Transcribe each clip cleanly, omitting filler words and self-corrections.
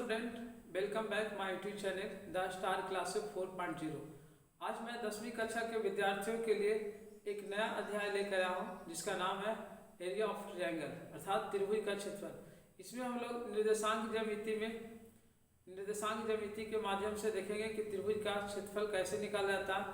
Student, welcome back my YouTube channel the star classes 4.0। आज मैं 10वीं कक्षा के विद्यार्थियों के लिए एक नया अध्याय लेकर आया हूँ जिसका नाम है एरिया ऑफ ट्रायंगल अर्थात त्रिभुज का क्षेत्रफल। इसमें हम लोग निर्देशांक ज्यामिति के माध्यम से देखेंगे कि त्रिभुज का क्षेत्रफल कैसे निकाला जाता है।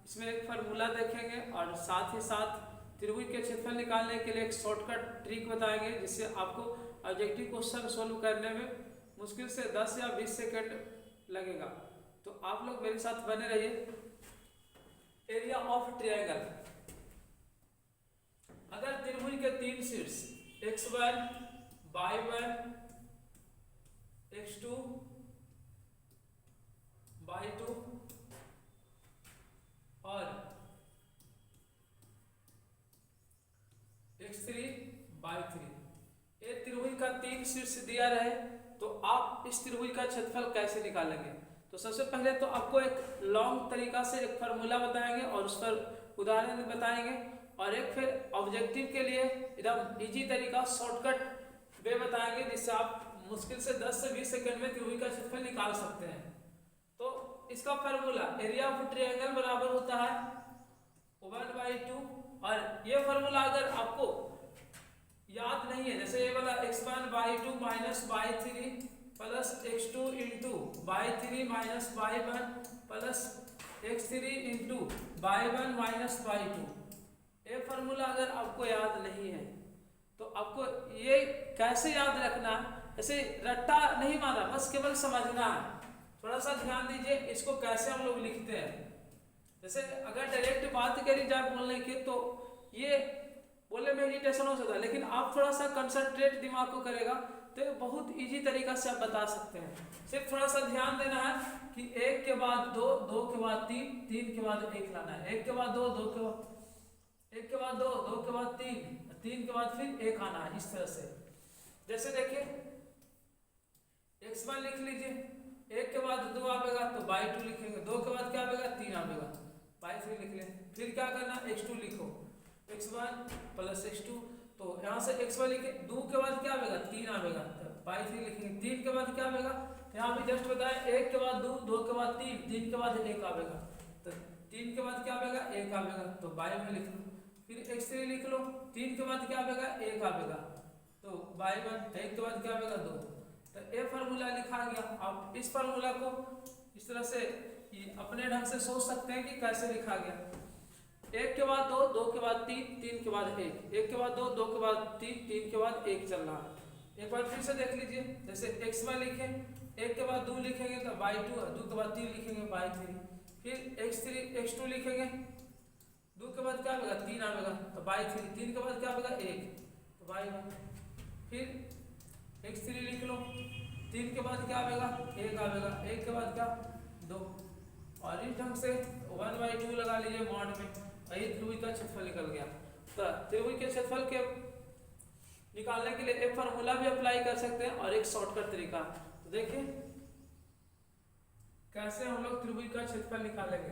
इसमें एक फार्मूला देखेंगे और साथ ही साथ त्रिभुज के क्षेत्रफल निकालने के लिए एक शॉर्टकट ट्रिक बताएंगे जिससे आपको ऑब्जेक्टिव क्वेश्चन सोल्व करने में मुश्किल से 10 या 20 सेकंड लगेगा। तो आप लोग मेरे साथ बने रहिए। एरिया ऑफ ट्रायंगल, अगर त्रिभुज के तीन शीर्ष x1, y1, x2, y2 और x3, y3 ये त्रिभुज का तीन शीर्ष दिया रहे तो आप इस त्रिभुज का क्षेत्रफल कैसे निकालेंगे। तो सबसे पहले तो आपको एक लॉन्ग तरीका से एक फार्मूला बताएंगे और उस पर उदाहरण बताएंगे और एक फिर ऑब्जेक्टिव के लिए एकदम इजी तरीका शॉर्टकट वे बताएंगे जिससे आप मुश्किल से 10 से 20 सेकंड में त्रिभुज का क्षेत्रफल निकाल सकते हैं। तो इसका फार्मूला एरिया ऑफ ट्रायंगल बराबर होता है 1/2 और ये फार्मूला अगर आपको याद नहीं है, जैसे ये वाला x1 y2 minus y3 plus x2 into y3 minus y1 plus x3 into y1 minus y2, ये फार्मूला अगर आपको याद नहीं है तो आपको ये कैसे याद रखना है, ऐसे रट्टा नहीं मारना, बस केवल समझना है। थोड़ा सा ध्यान दीजिए इसको कैसे हम लोग लिखते हैं। जैसे अगर डायरेक्ट बात करी जाए बोलने की तो ये बोलने में इरिटेशन हो सकता है, लेकिन आप थोड़ा सा कंसंट्रेट दिमाग को करेगा तो बहुत इजी तरीका से आप बता सकते हैं। सिर्फ थोड़ा सा ध्यान देना है कि एक के बाद दो, दो के बाद तीन, तीन के बाद एक लाना है, एक के बाद दो, दो के बाद एक के बाद दो, दो के बाद तीन, तीन के बाद फिर एक आना है। इस तरह से जैसे देखिए x1 लिख लीजिए, एक के बाद दो आवेगा तो y2 लिखेंगे, दो के बाद क्या आवेगा, तीन आवेगा, y3 लिख लें। फिर क्या करना, x2 लिखो, x1 प्लस x2, तो यहाँ से x1 लिखे, दो के बाद क्या आवेगा, तीन आवेगा, तो y3 लिखेंगे। तीन के बाद क्या आवेगा, यहाँ भी जस्ट बताया, एक के बाद दो, दो के बाद तीन, तीन के बाद एक आवेगा, तो तीन के बाद क्या आवेगा, एक आवेगा, तो y में लिख लो। फिर x3 लिख लो, तीन के बाद क्या आवेगा, एक आवेगा, तो y1, एक के बाद क्या आवेगा, दो, तो ये फार्मूला लिखा गया। आप इस फार्मूला को इस तरह से अपने ढंग से सोच सकते हैं कि कैसे लिखा गया। एक के बाद दो, दो के बाद तीन, तीन के बाद एक, एक के बाद दो, दो के बाद तीन, तीन के बाद एक चल रहा है। एक बार फिर से देख लीजिए, जैसे x1 लिखे, एक के बाद दो लिखेंगे तो y2, दो के बाद तीन लिखेंगे y3, फिर x3 x2 लिखेंगे, दो के बाद क्या आवेगा, तीन आवेगा, तो y3, तीन के बाद क्या आवेगा, एक, तो y1, फिर x3 लिख लो, तीन के बाद क्या आवेगा, एक आवेगा, एक के बाद क्या, दो, और इस ढंग से 1/2 लगा लीजिए मॉड में, वही त्रिभुज का क्षेत्रफल निकल गया। तो त्रिभुज के क्षेत्रफल के निकालने के लिए एक फार्मूला भी अप्लाई कर सकते हैं और एक शॉर्टकट तरीका। तो देखिए कैसे हम लोग त्रिभुज का क्षेत्रफल निकालेंगे।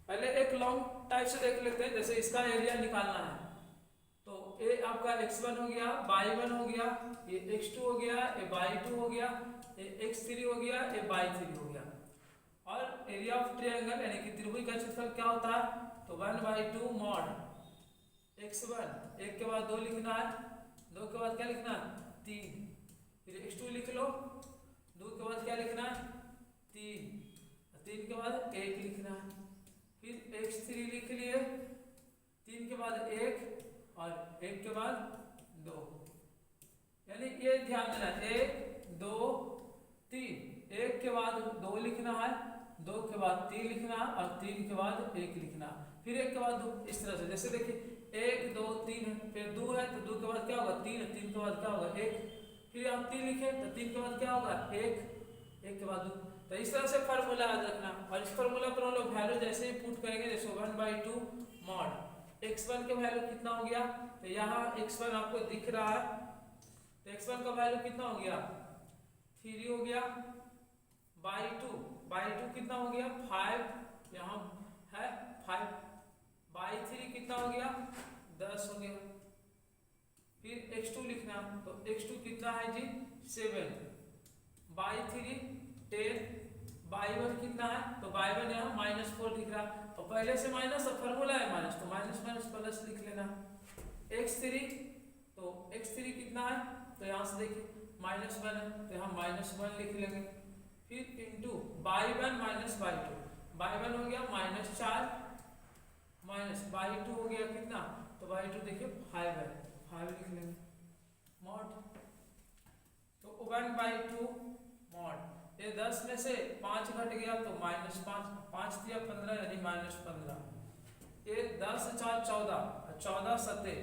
पहले एक लॉन्ग टाइप से देख लेते हैं, जैसे इसका एरिया निकालना है तो ये आपका x1 हो गया, y1 हो गया, ये x2 हो गया, ये y2 हो गया, ये x3 हो गया, ये y3 हो गया। और एरिया ऑफ ट्रायंगल यानी कि त्रिभुज का क्षेत्रफल क्या होता है, तो 1/2 मॉड x1, एक के बाद दो लिखना है, दो के बाद क्या लिखना है, तीन, फिर x2 लिख लो, दो के बाद क्या लिखना है, तीन, तीन के बाद एक लिखना है, फिर x3 लिख लिए, तीन के बाद एक और एक के बाद दो, यानी ये ध्यान देना, एक दो तीन, एक के बाद दो लिखना है, दो के बाद तीन लिखना है और तीन के बाद एक लिखना है, फिर एक के बाद दो, इस तरह से। जैसे देखिए एक दो तीन है, फिर दो है तो दो के बाद क्या होगा, तीन है, तीन के बाद क्या होगा, एक, फिर आप तीन लिखे तो तीन के बाद क्या होगा, एक, एक के बाद दो। तो इस तरह से फार्मूला याद रखना और इस फार्मूला पर हम लोग वैल्यू जैसे ही पुट करेंगे, जैसे 1/2 मॉड x1 का वैल्यू कितना हो गया, तो यहाँ x1 आपको दिख रहा है, तो x1 का वैल्यू कितना हो गया, 3 हो गया, y2 कितना हो गया, 5, यहाँ है 5, y3 कितना हो गया, 10 हो गया, फिर x2 लिखना, तो x2 कितना है जी 7, बाई 3 10, बाई 1 कितना है, तो बाई 1 यहाँ -4 दिख रहा, और पहले से माइनस और फॉर्मूला है माइनस, तो माइनस माइनस प्लस लिख लेना। x3, तो x3 कितना है, तो यहाँ से देखिए -1 है, तो यहाँ -1 लिख लेंगे। फिर into by 1 minus by 2, by 1 हो गया -4 माइनस बाई 2 हो गया कितना, तो बाई 2 देखिए 5 है, 5 लिख लेंगे मॉड, तो 1/2 मॉड, ये 10 में से 5 घट गया तो -5, 5 दिया 15 यानी -15, ये 10 4 14, 14 7,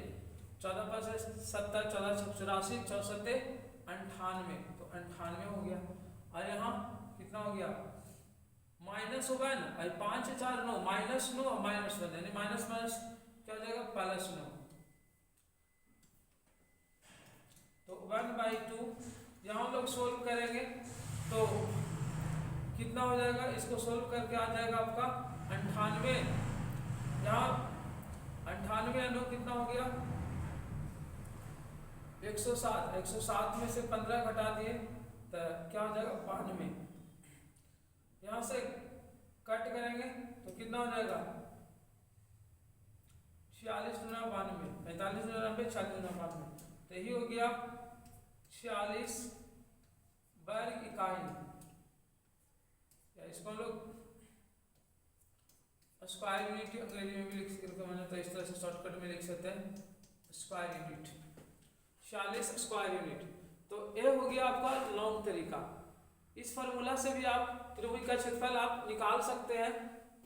14 पर से 70, 14 84, 64 98, तो 98 हो गया। और यहाँ कितना हो गया -1 और 5 4 9, -9 और -1 यानी माइनस माइनस क्या हो जाएगा +9, तो 1/2 यहाँ हम लोग सोल्व करेंगे तो कितना हो जाएगा, इसको सोल्व करके आ जाएगा आपका 98, यहाँ 98 अनु कितना हो गया 107, 107 में से 15 घटा दिए तो क्या हो जाएगा 92, यहाँ से कट करेंगे तो कितना हो जाएगा 46 गुना 92, 45 गुना 90, 40 गुना 92, तो यही हो गया 46 वर्ग इकाई, या इसको लोग स्क्वायर यूनिट अंग्रेजी में भी लिख सकते हैं, तो इस तरह से शॉर्टकट में लिख सकते हैं स्क्वायर यूनिट, 46 स्क्वायर यूनिट। तो ये हो गया आपका लॉन्ग तरीका। इस फार्मूला से भी आप त्रिभुज का क्षेत्रफल आप निकाल सकते हैं,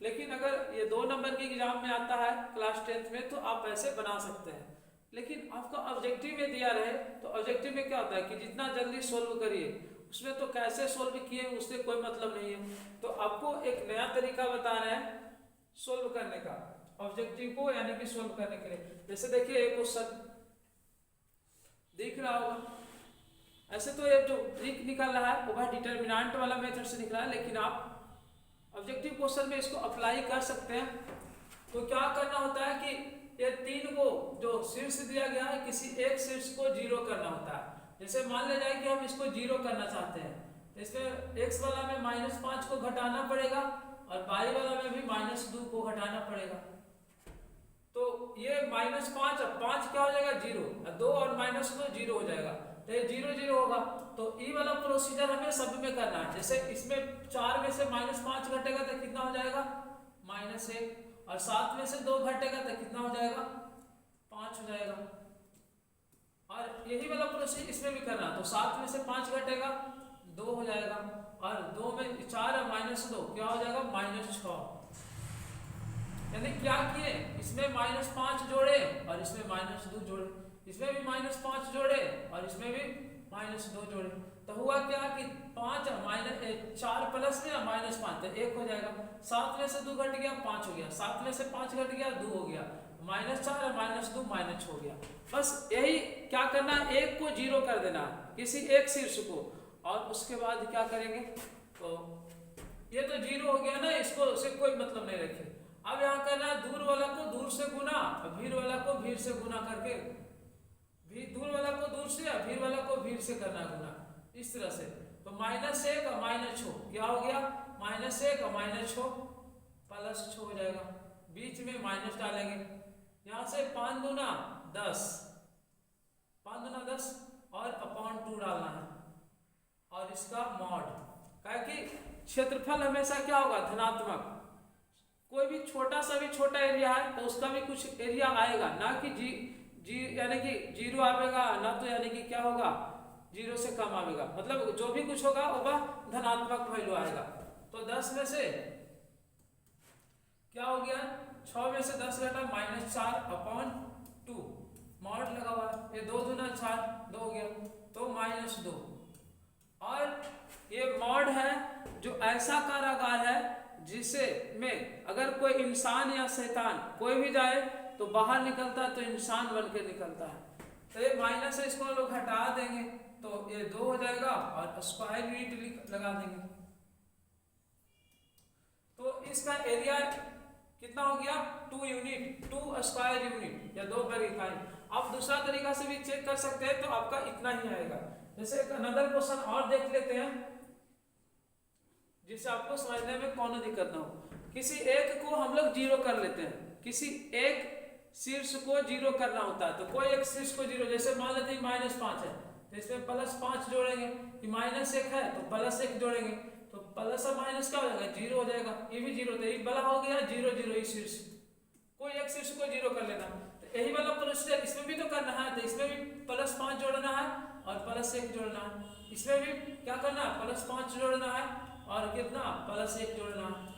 लेकिन अगर ये 2 नंबर के एग्जाम में आता है क्लास 10th में तो आप ऐसे बना सकते हैं, लेकिन आपका ऑब्जेक्टिव में दिया रहे तो ऑब्जेक्टिव में क्या होता है कि जितना जल्दी सोल्व करिए, उसमें तो कैसे सोल्व किए उससे कोई मतलब नहीं है, तो आपको एक नया तरीका बता रहे हैं सोल्व करने का ऑब्जेक्टिव को, यानी कि सोल्व करने के लिए। जैसे देखिए एक क्वेश्चन दिख रहा होगा, ऐसे तो ये जो ट्रिक निकल रहा है वो भाई डिटर्मिनेंट वाला मेथड से निकला है, लेकिन आप ऑब्जेक्टिव क्वेश्चन में इसको अप्लाई कर सकते हैं। तो क्या करना होता है कि ये 3 को जो शीर्ष दिया गया है किसी एक शीर्ष को 0 करना होता है। जैसे मान ले जाए कि हम इसको 0 करना चाहते हैं, तो इसमें x वाला में -5 को घटाना पड़ेगा और y वाला में भी -2 को घटाना पड़ेगा, तो ये -5 और 5 क्या हो जाएगा 0, 2 और -2 0 हो जाएगा, तो ये 0 0 होगा। तो ई वाला प्रोसीजर हमें सब में करना है। जैसे इसमें 4 में से -5 घटेगा तो कितना हो जाएगा -1, और 7 में से 2 घटेगा तो कितना हो जाएगा 5 हो जाएगा, और यही वाला प्रोसीजर इसमें भी करना, तो 7 में से 5 घटेगा 2 हो जाएगा, और 2 में 4 और -2 क्या हो जाएगा -6, यानी क्या किए इसमें -5 जोड़े और इसमें -2 जोड़े, इसमें भी -5 जोड़े और इसमें भी -2 जोड़े, तो हुआ क्या कि 5 4 प्लस में -5 तो 1 हो जाएगा, 7 में से 2 घट गया 5 हो गया, 7 में से 5 घट गया 2 हो गया, -4 और -2 माइनस हो गया। बस यही क्या करना, 1 को 0 कर देना किसी एक शीर्ष को, और उसके बाद क्या करेंगे, तो ये तो 0 हो गया ना, इसको से कोई मतलब नहीं रखे। अब यहाँ करना है दूर वाला को दूर से गुना और भीड़ वाला को भीड़ से गुना करके, दूर वाला को दूर से और भीड़ वाला को भीड़ से करना गुना, इस तरह से। तो -1 और -6 क्या हो गया, -1 और -6 +6 हो जाएगा, बीच में माइनस डालेंगे, यहाँ से 5 दूना 10, 5 दूना 10 और अपॉन 2 डालना है, और इसका मॉड, क्या कि क्षेत्रफल हमेशा क्या होगा धनात्मक, कोई भी छोटा सा भी छोटा एरिया है तो उसका भी कुछ एरिया आएगा, ना कि जी यानी कि 0 आएगा, ना तो यानी कि क्या होगा 0 से कम आएगा, मतलब जो भी कुछ होगा वह धनात्मक वैल्यू आएगा। तो 10 में से क्या हो गया, 6 में से 10 घटा -4/2 मॉड लगा हुआ है, ये 2 दूना 4 2 हो गया, तो -2, और ये मॉड है जो ऐसा कारागार है जिसे में अगर कोई इंसान या शैतान कोई भी जाए तो बाहर निकलता है तो इंसान बन के निकलता है। तो ये माइनस है, इसको लोग हटा देंगे तो ये 2 हो जाएगा और स्क्वायर यूनिट लगा देंगे, तो इसका एरिया कितना हो गया 2 यूनिट, 2 स्क्वायर यूनिट या 2 वर्ग इकाई। आप दूसरा तरीका से भी चेक कर सकते हैं, तो आपका इतना ही आएगा। जैसे एक अनदर क्वेश्चन और देख लेते हैं, जिससे आपको समझने में कोनो दिक्कत ना हो। किसी एक को हम लोग जीरो कर लेते हैं, किसी एक शीर्ष को जीरो करना होता है। तो कोई एक शीर्ष को जीरो, जैसे मान लेते हैं -5 है तो इसमें +5 जोड़ेंगे, कि -1 है तो +1 जोड़ेंगे, तो प्लस और माइनस क्या हो जाएगा, जीरो हो जाएगा। ये भी जीरो, तो ये वाला हो गया 0 0, ये शीर्ष, कोई एक शीर्ष को जीरो कर लेना। तो यही वाला प्रोसीजर इसमें भी तो करना है, तो इसमें भी +5 जोड़ना है और +1 जोड़ना है। इसमें भी क्या करना है, +5 जोड़ना है और कितना, +1 जोड़ना है।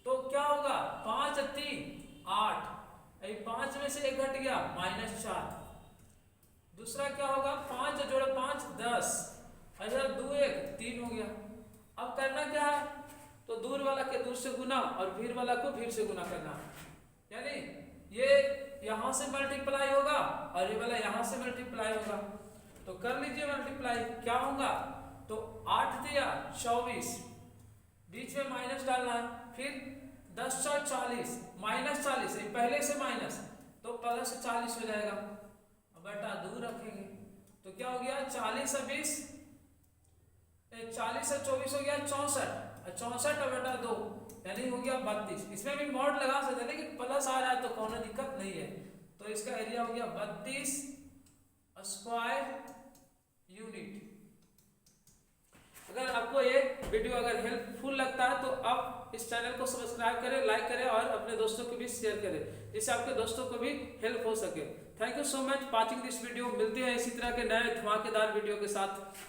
तो क्या होगा, 5 और 3 8, 5 में से 1 घट गया -4। दूसरा क्या होगा, 5 जोड़े 5 10, इधर 2 1 3 हो गया। अब करना क्या है, तो दूर वाला के दूर से गुना और भीड़ वाला को भीड़ से गुना करना है। यानी ये यहाँ से मल्टीप्लाई होगा और ये वाला यहाँ से मल्टीप्लाई होगा। तो कर लीजिए मल्टीप्लाई, क्या होगा, तो 8 दिया 24, बीच में माइनस डालना है, फिर 10 और 40, -40 पहले से माइनस, तो +40 हो जाएगा। अब बेटा दूर रखेंगे तो क्या हो गया, 40 और 20, 40 और 24 हो गया 64, और 64 और बेटा 2 यानी हो गया 32। इसमें भी मॉड लगा सकते हैं, लेकिन प्लस आ रहा है तो कोई दिक्कत नहीं है। तो इसका एरिया हो गया 32 स्क्वायर यूनिट। अगर आपको ये वीडियो अगर हेल्पफुल लगता है तो आप इस चैनल को सब्सक्राइब करें, लाइक करें और अपने दोस्तों को भी शेयर करें, जिससे आपके दोस्तों को भी हेल्प हो सके। Thank you so much watching this video. मिलते हैं इसी तरह के नए धमाकेदार वीडियो के साथ।